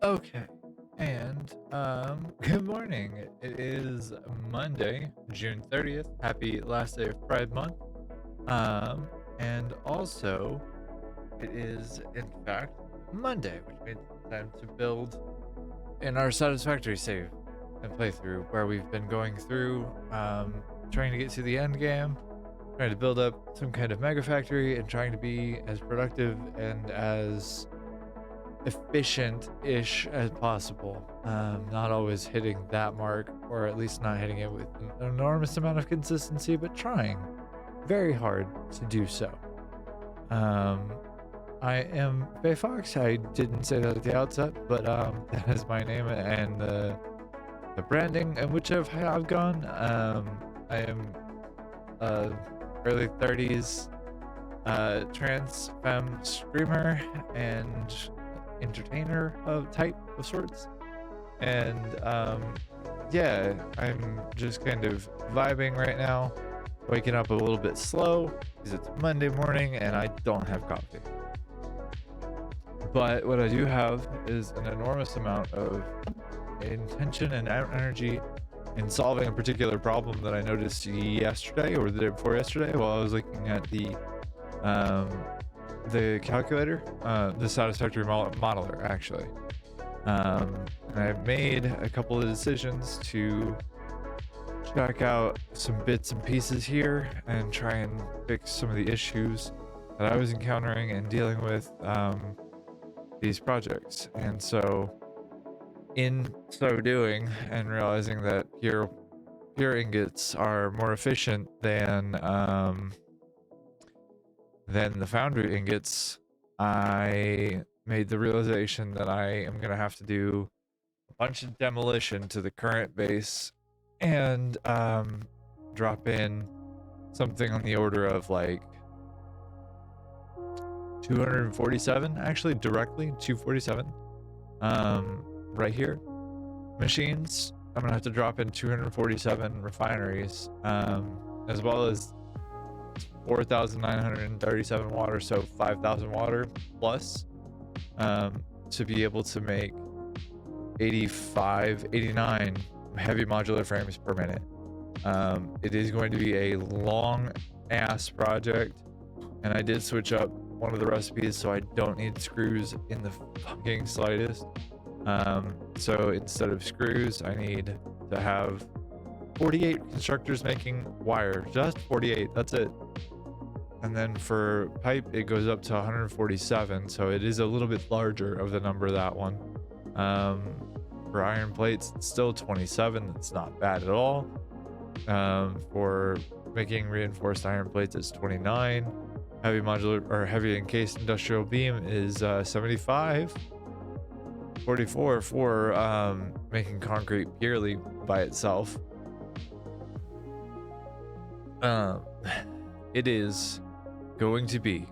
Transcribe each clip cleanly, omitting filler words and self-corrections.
Okay. And good morning. It is Monday, June 30th. Happy last day of Pride Month. Um and also it is in fact Monday, which means it's time to build in our Satisfactory save and playthrough where we've been going through trying to get to the end game, trying to build up some kind of mega factory and trying to be as productive and as efficient-ish as possible. Not always hitting that mark, or at least not hitting it with an enormous amount of consistency, but trying very hard to do so. Um, I am Bay Fox. I didn't say that at the outset, but that is my name and the branding in which I've gone. I am a early 30s trans femme screamer and entertainer of type of sorts. And yeah, I'm just kind of vibing right now, waking up a little bit slow because it's Monday morning and I don't have coffee. But what I do have is an enormous amount of intention and energy in solving a particular problem that I noticed yesterday or the day before yesterday while I was looking at the calculator, the Satisfactory modeler actually. And I've made a couple of decisions to check out some bits and pieces here and try and fix some of the issues that I was encountering and dealing with these projects. And so in so doing and realizing that pure ingots are more efficient than the foundry ingots, I made the realization that I am going to have to do a bunch of demolition to the current base and drop in something on the order of like 247, actually directly 247 right here machines. I'm gonna have to drop in 247 refineries, as well as 4,937 water, so 5,000 water plus, to be able to make 89 heavy modular frames per minute. It is going to be a long ass project, and I did switch up one of the recipes so I don't need screws in the fucking slightest. So instead of screws, I need to have 48 constructors making wire, just 48, that's it. And then for pipe, it goes up to 147, so it is a little bit larger of the number, that one. For iron plates, it's still 27, it's not bad at all. For making reinforced iron plates, it's 29. Heavy modular or heavy encased industrial beam is 75. 44 for making concrete purely by itself. It is going to be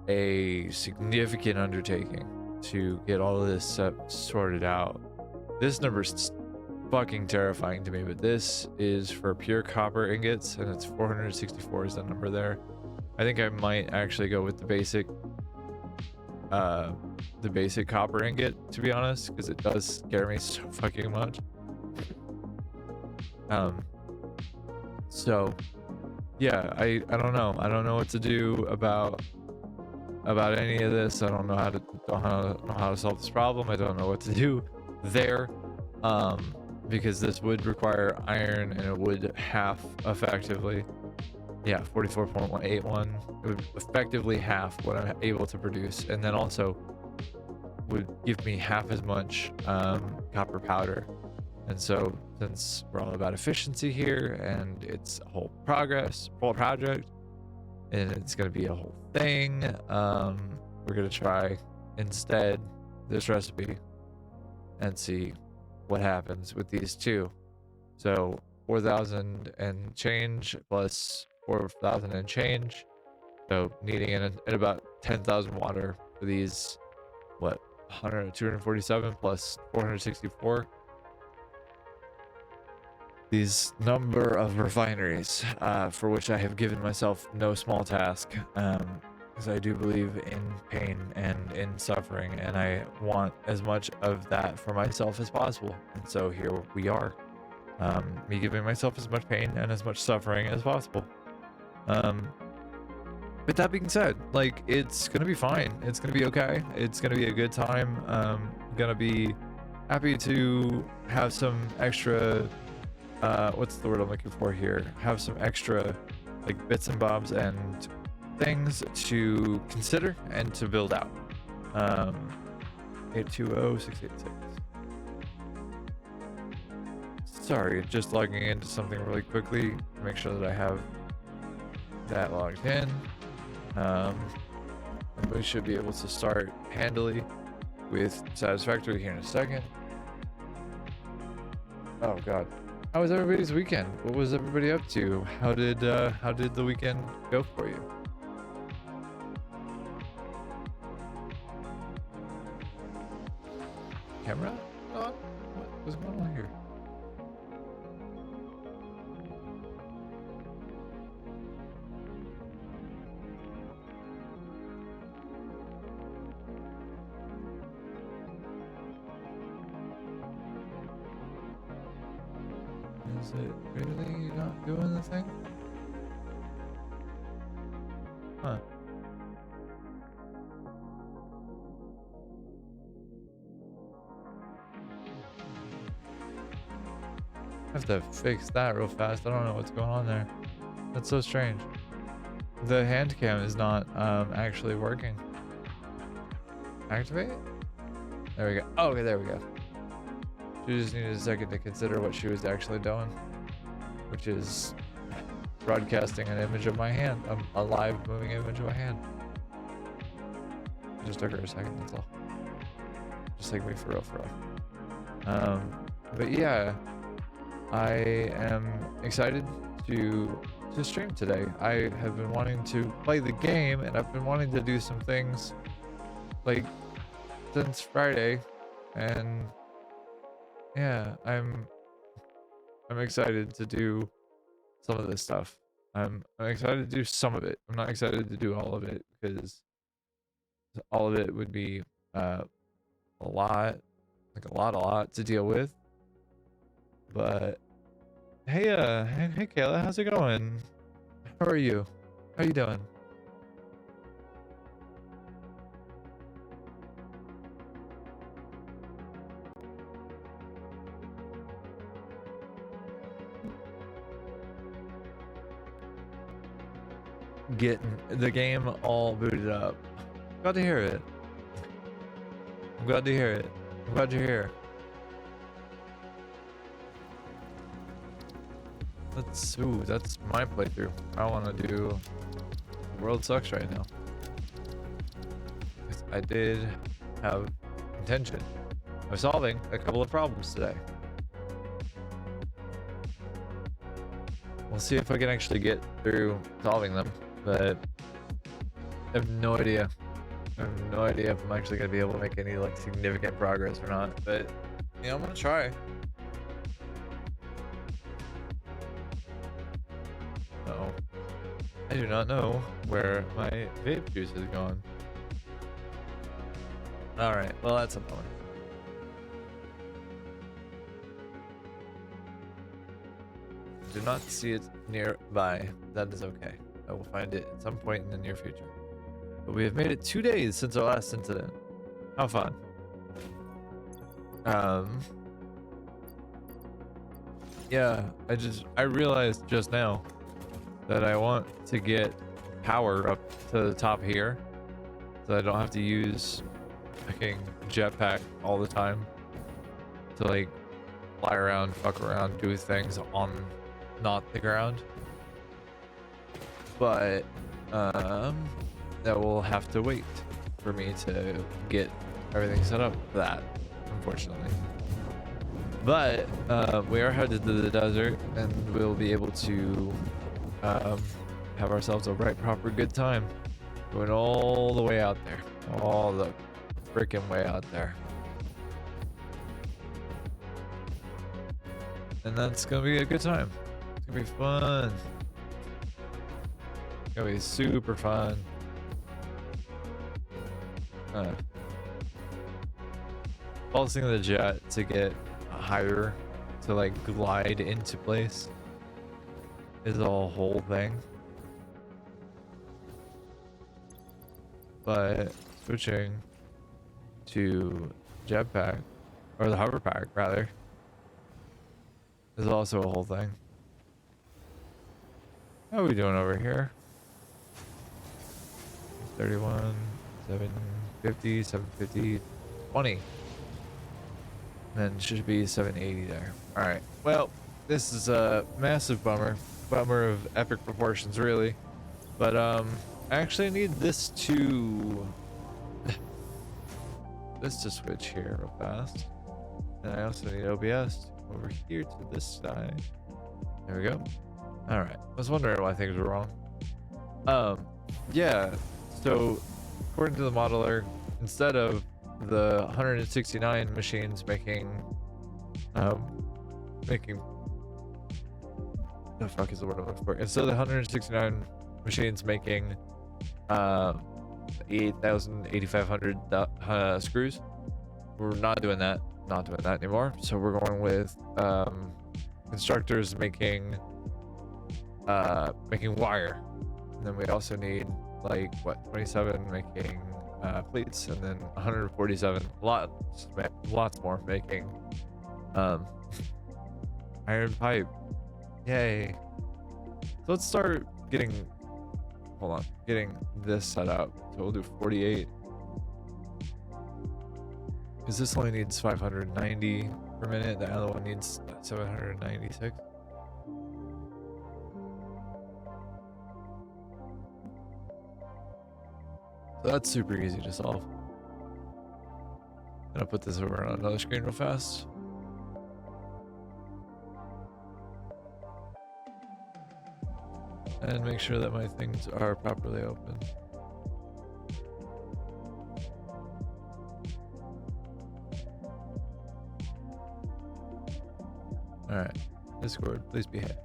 a significant undertaking to get all of this sorted out. This number's fucking terrifying to me, but this is for pure copper ingots, and it's 464 is the number there. I think I might actually go with the basic copper ingot, to be honest, because it does scare me so fucking much. So yeah, I don't know what to do about any of this. I don't know how to solve this problem. I don't know what to do there, because this would require iron, and it would half effectively, yeah, 44.81. It would effectively half what I'm able to produce, and then also would give me half as much copper powder. And so, since we're all about efficiency here, and it's a whole project, and it's going to be a whole thing, we're going to try instead this recipe and see what happens with these two. So 4,000 and change plus 4,000 and change, so needing in about 10,000 water for these, what, 247 plus 464, these number of refineries, for which I have given myself no small task. because I do believe in pain and in suffering, and I want as much of that for myself as possible. And so here we are, me giving myself as much pain and as much suffering as possible. With that being said, like, it's gonna be fine. It's gonna be okay. It's gonna be a good time. Gonna be happy to have some extra, what's the word I'm looking for here? Have some extra, like, bits and bobs and things to consider and to build out. 820-686. Sorry, just logging into something really quickly to make sure that I have that logged in. We should be able to start handily with Satisfactory here in a second. Oh god, how was everybody's weekend? What was everybody up to? How did the weekend go for you? Camera on? What was going on here? Is it really not doing the thing? Huh. I have to fix that real fast. I don't know what's going on there. That's so strange. The hand cam is not actually working. Activate? There we go. Oh, okay, there we go. She just needed a second to consider what she was actually doing, which is broadcasting an image of my hand, a live moving image of my hand. It just took her a second, that's all. Just take me for real, for real. But yeah, I am excited to stream today. I have been wanting to play the game, and I've been wanting to do some things like since Friday, and yeah, I'm excited to do some of this stuff. I'm excited to do some of it. I'm not excited to do all of it because all of it would be a lot to deal with. But hey, hey Kayla, how's it going? How are you? How you doing? Getting the game all booted up. Glad to hear it. I'm glad to hear it. I'm glad you're here. That's my playthrough. I want to do The World Sucks right now. I did have intention of solving a couple of problems today. We'll see if I can actually get through solving them, but I have no idea. I have no idea if I'm actually going to be able to make any like significant progress or not, but you know, I'm going to try. Uh-oh. I do not know where my vape juice has gone. Alright, well that's a bummer. Do not see it nearby. That is okay. I will find it at some point in the near future. But we have made it 2 days since our last incident. How fun. Yeah, I realized just now that I want to get power up to the top here so I don't have to use fucking jetpack all the time to like fly around, fuck around, do things on not the ground. But that will have to wait for me to get everything set up for that, unfortunately. But we are headed to the desert, and we'll be able to have ourselves a right proper good time going all the way out there, all the freaking way out there. And that's gonna be a good time. It's gonna be fun. It's gonna be super fun. pulsing the jet to get higher, to like glide into place is a whole thing. But switching to jetpack, or the hover pack rather, is also a whole thing. How are we doing over here? 31, 750, 750, 20. And then should be 780 there. Alright, well, this is a massive bummer. Bummer of epic proportions, really. But, I actually need this to... this to switch here real fast. And I also need OBS over here to this side. There we go. Alright, I was wondering why things were wrong. Yeah, so according to the modeler, instead of the 169 machines making the fuck is the word I'm looking for? Instead of the 169 machines making 8,000, 8,500 screws, we're not doing that. Not doing that anymore. So we're going with constructors making wire, and then we also need like what 27 making plates, and then 147 lots more making iron pipe. Yay. So let's start getting this set up. So we'll do 48 because this only needs 590 per minute, the other one needs 796. So that's super easy to solve. And I'll put this over on another screen real fast. And make sure that my things are properly open. Alright, Discord, please behave.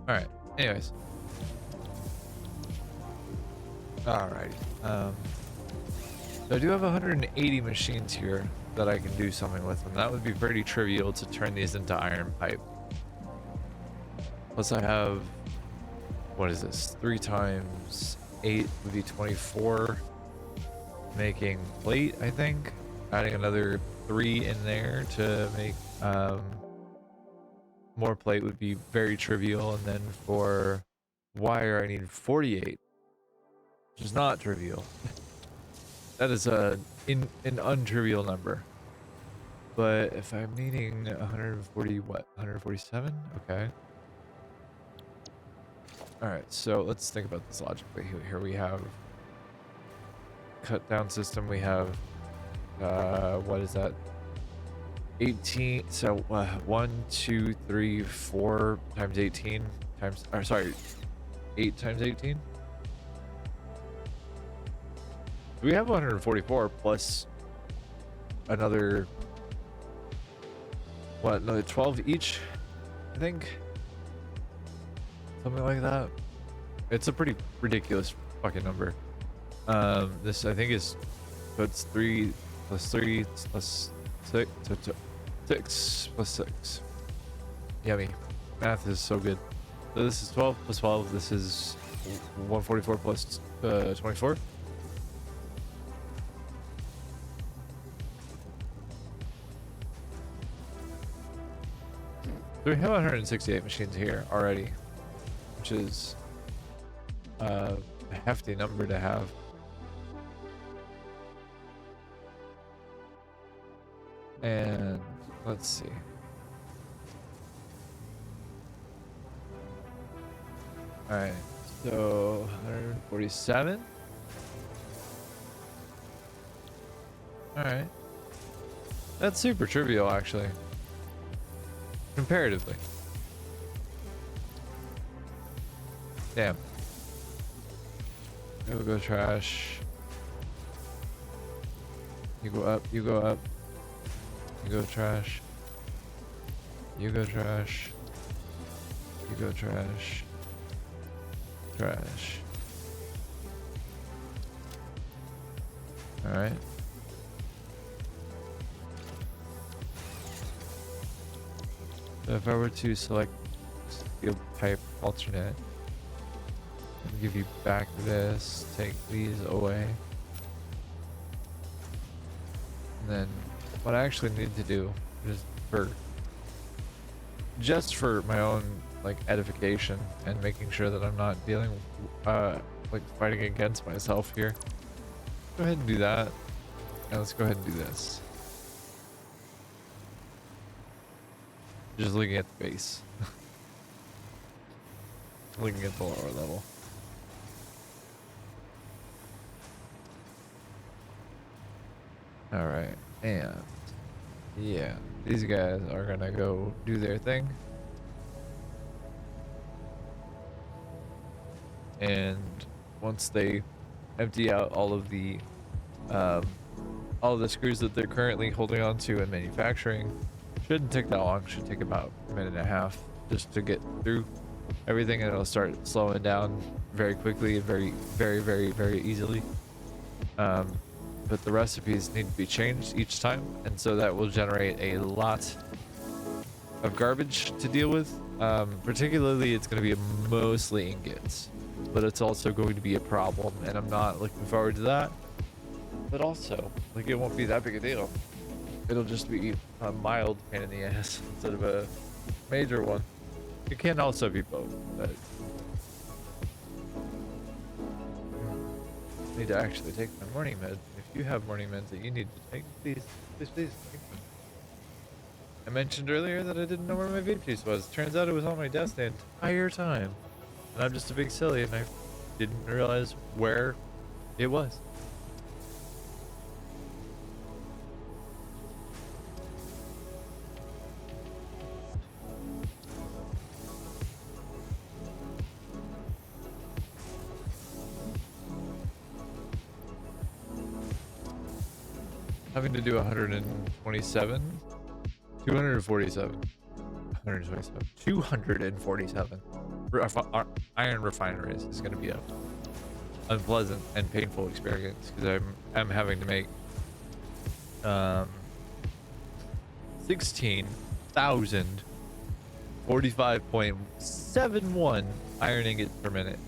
Alright, anyways. Alright, so I do have 180 machines here that I can do something with, and that would be pretty trivial to turn these into iron pipe. Plus I have, what is this, 3 times 8 would be 24 making plate, I think. Adding another 3 in there to make more plate would be very trivial, and then for wire I need 48, which is not trivial. That is an untrivial number. But if I'm needing 140, what, 147? Okay. Alright, so let's think about this logically. Here we have cut down system. We have, what is that? 18. So 1, 2, 3, 4 times 18 times, or sorry, 8 times 18. We have 144 plus another, what, another 12 each, I think. Something like that. It's a pretty ridiculous fucking number. This I think is, so it's 3 plus 3 plus 6, so 6 plus 6. Yummy. Math is so good. So this is 12 plus 12. This is 144 plus 24. So we have 168 machines here already, which is a hefty number to have. And let's see. All right, so 147. All right, that's super trivial actually, comparatively. Damn. Go trash. You go up, you go up. You go trash. You go trash. You go trash. Trash. All right. So if I were to select field type alternate, and give you back this, take these away. And then what I actually need to do is just for my own like edification and making sure that I'm not dealing like fighting against myself here. Go ahead and do that. And let's go ahead and do this. Just looking at the base. Looking at the lower level. Alright, and yeah, these guys are gonna go do their thing. And once they empty out all of the screws that they're currently holding on to and manufacturing, shouldn't take that long, should take about a minute and a half just to get through everything, and it'll start slowing down very quickly and very easily. But the recipes need to be changed each time, and so that will generate a lot of garbage to deal with. Particularly, it's going to be mostly ingots, but it's also going to be a problem, and I'm not looking forward to that. But also, like, it won't be that big a deal. It'll just be a mild pain in the ass instead of a major one. It can also be both, but I need to actually take my morning meds. If you have morning meds that you need to take, please take them. I mentioned earlier that I didn't know where my vape juice was. Turns out it was on my desk the entire time. And I'm just a big silly and I didn't realize where it was. Having to do 127, 247, 127, 247 iron refineries is going to be a unpleasant and painful experience because I'm having to make 16,045.71 iron ingots per minute,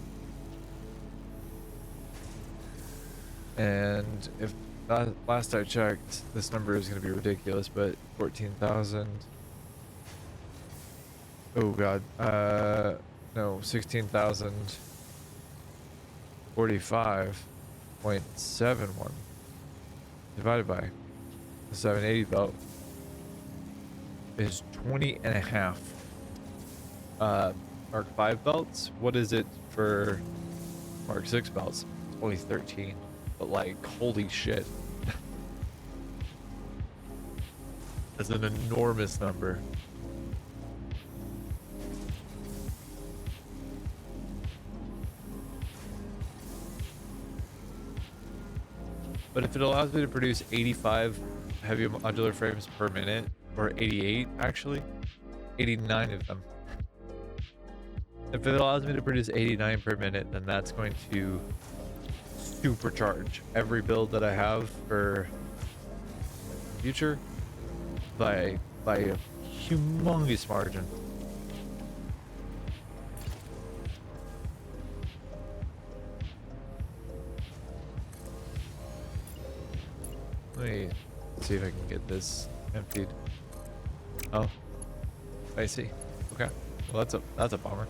and if last I checked, this number is going to be ridiculous, but 14,000. Oh god. No, 16,045.71 divided by the 780 belt is 20 and a half. Mark 5 belts. What is it for Mark 6 belts? It's only 13. But like, holy shit. That's an enormous number. But if it allows me to produce 85 heavy modular frames per minute, or 88 actually, 89 of them. If it allows me to produce 89 per minute, then that's going to supercharge every build that I have for future by a humongous margin. Let me see if I can get this emptied. Oh, I see. Okay, well that's a bummer.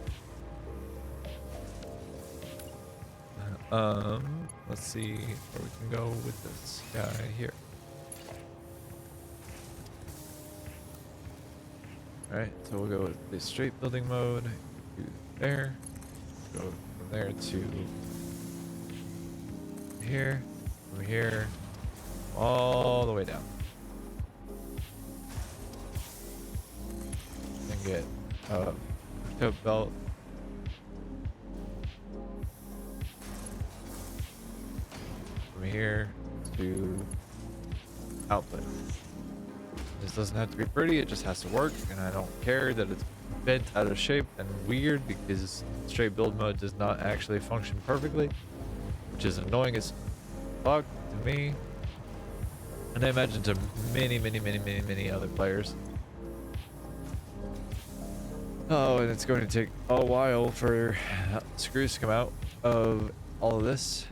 Let's see where we can go with this guy here. Alright, so we'll go with the straight building mode to there. Go from there to here, from here, all the way down. And get a tote belt. From here to output. This doesn't have to be pretty, it just has to work, and I don't care that it's bent out of shape and weird because straight build mode does not actually function perfectly, which is annoying as fuck to me. And I imagine to many other players. Oh, and it's going to take a while for screws to come out of all of this.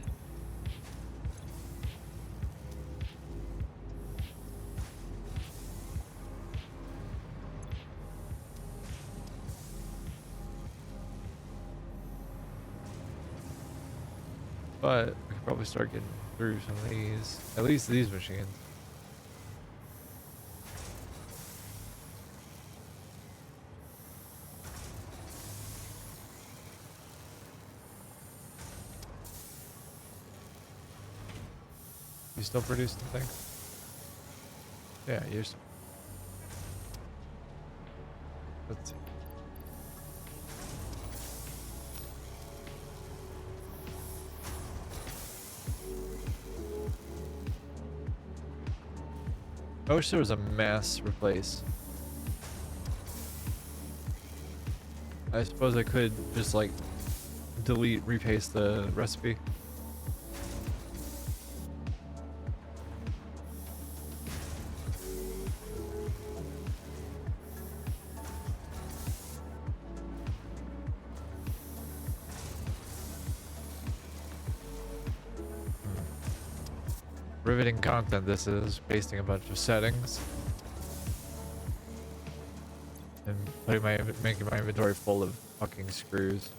But we could probably start getting through some of these, at least these machines. You still producing things? Yeah, you're still. Let's see. I wish there was a mass replace. I suppose I could just like delete, repaste the recipe. Riveting content this is, pasting a bunch of settings and making my inventory full of fucking screws.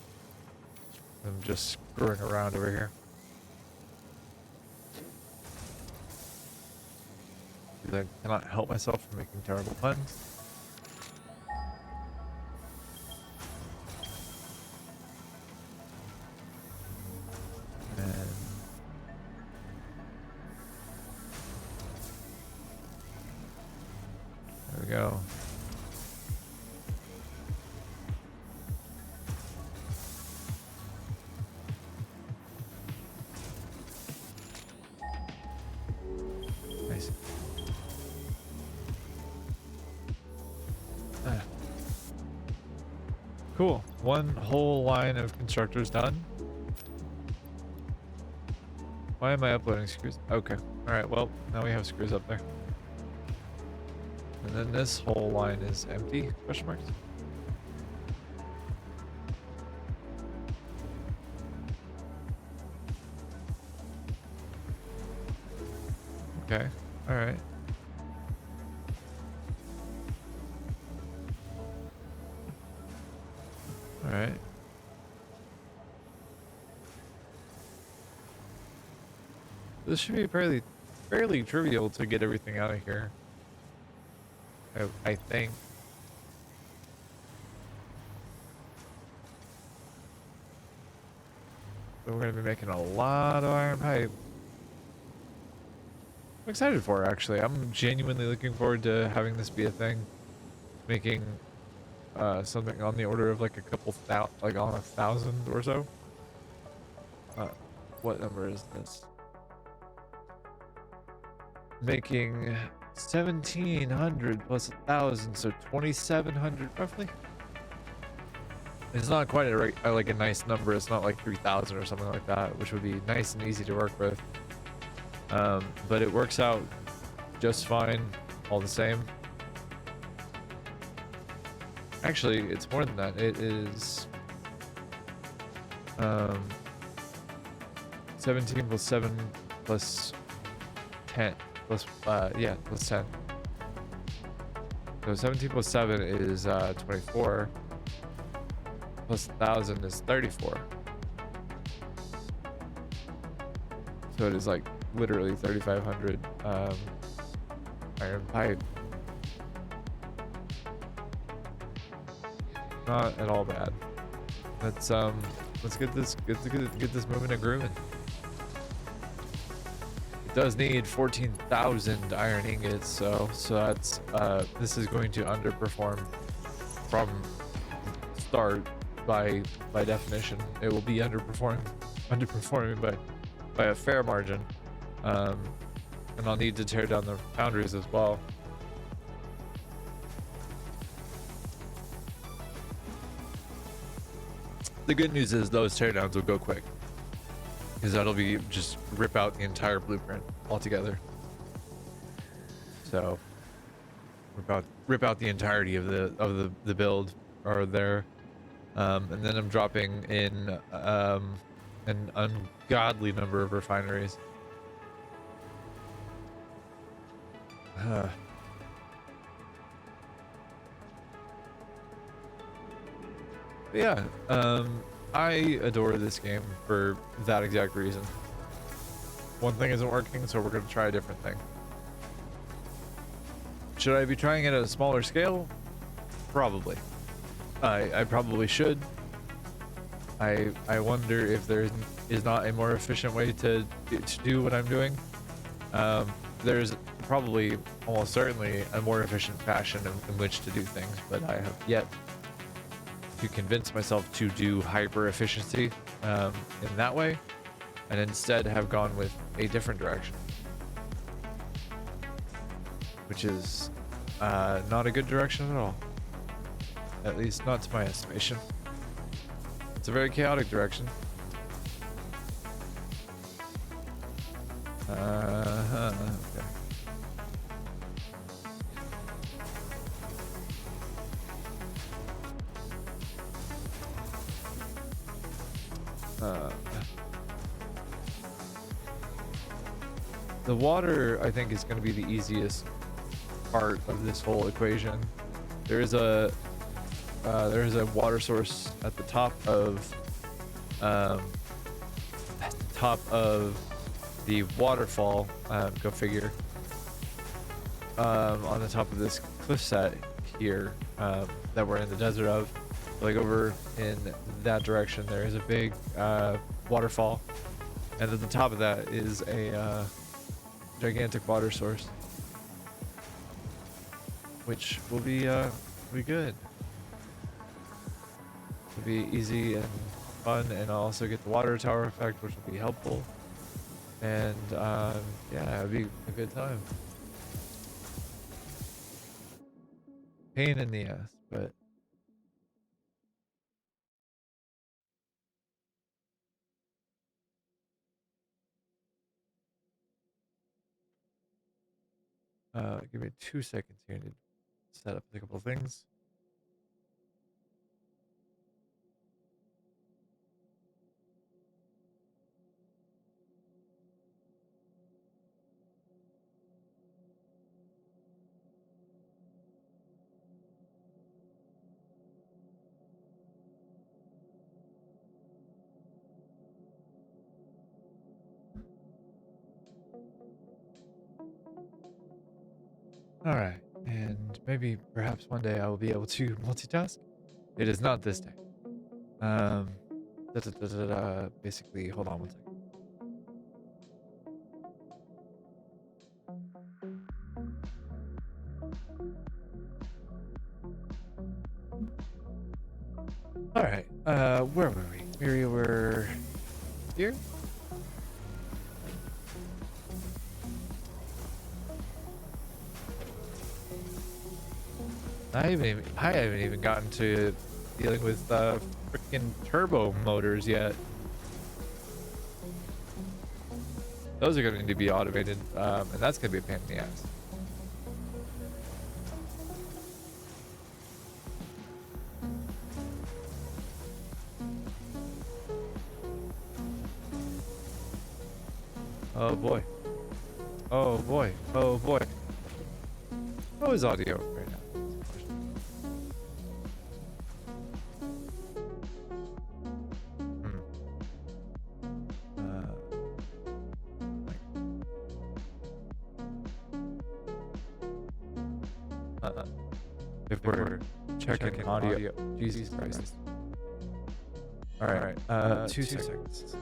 I'm just screwing around over here. I cannot help myself from making terrible puns. There we go. Nice. Cool. One whole line of constructors done. Why am I uploading screws? Okay. Alright, well, now we have screws up there. And then this whole line is empty? Question marks? Okay. Alright. Alright. This should be fairly trivial to get everything out of here. I think. But we're gonna be making a lot of iron pipe. I'm excited for it, actually. I'm genuinely looking forward to having this be a thing. Making something on the order of like a couple thousand, like on 1,000 or so. What number is this? Making 1,700 plus 1,000, so 2,700 roughly. It's not quite like a nice number. It's not like 3,000 or something like that, which would be nice and easy to work with. But it works out just fine all the same. Actually, it's more than that. It is 17 plus 7 plus 10 plus plus 10. So 17 plus 7 is 24. Plus 1,000 is 34. So it is like literally 3,500 iron pipe. Not at all bad. Let's get this moving and grooving. It does need 14,000 iron ingots, so that's this is going to underperform from start by definition. It will be underperforming by a fair margin, and I'll need to tear down the foundries as well. The good news is those teardowns will go quick, because that'll be just rip out the entire blueprint altogether. So rip out the entirety of the build or there. And then I'm dropping in an ungodly number of refineries. But yeah, I adore this game for that exact reason. One thing isn't working, so we're going to try a different thing. Should I be trying it at a smaller scale? Probably. I probably should. I wonder if there is not a more efficient way to do what I'm doing. There's probably, almost certainly, a more efficient fashion in which to do things, but I have yet to convince myself to do hyper efficiency in that way, and instead have gone with a different direction, which is not a good direction at all. At least not to my estimation. It's a very chaotic direction. Okay. The water, I think, is going to be the easiest part of this whole equation. There is a water source at the top of the waterfall. Go figure. On the top of this cliff set here that we're in the desert of, like over in that direction, there is a big waterfall, and at the top of that is a gigantic water source, which will be good. It'll be easy and fun, and I'll also get the water tower effect, which will be helpful. And yeah, it'll be a good time. Pain in the ass, but give me 2 seconds here to set up a couple of things. All right, and maybe perhaps one day I will be able to multitask. It is not this day. Basically, hold on one second. All right, where were we? We were here. I haven't even gotten to dealing with freaking turbo motors yet. Those are going to need to be automated, and that's going to be a pain in the ass. Oh boy. Oh boy. Oh boy. How is audio right now? If we're checking audio. Jesus Christ. Alright, 2 seconds.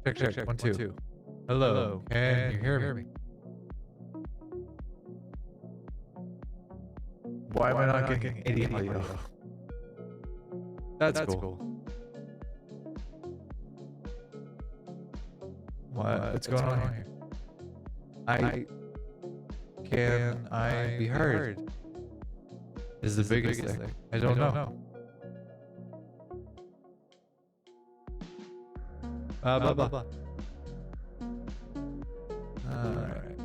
Check. 1, 2. Hello. Can you hear me? Why am I not getting any audio? That's cool. What's going on here? Can I be heard? Is the biggest thing. I don't know. Blah blah. Alright.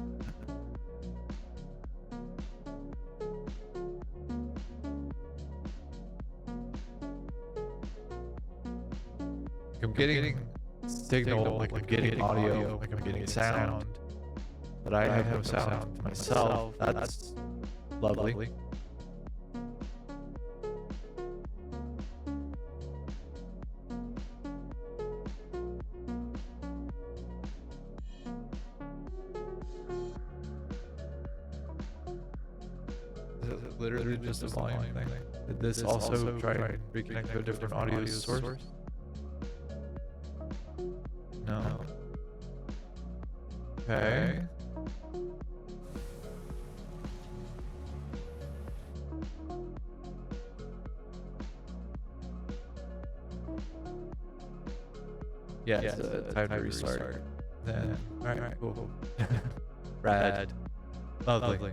I'm getting signal, like I'm getting audio, like I'm getting sound, but I have no sound myself. That's lovely. Is it literally just a volume thing? Did this also try and reconnect to a different audio source? No. Okay. Yeah, it's time to restart. Then, alright, cool. Rad. Lovely.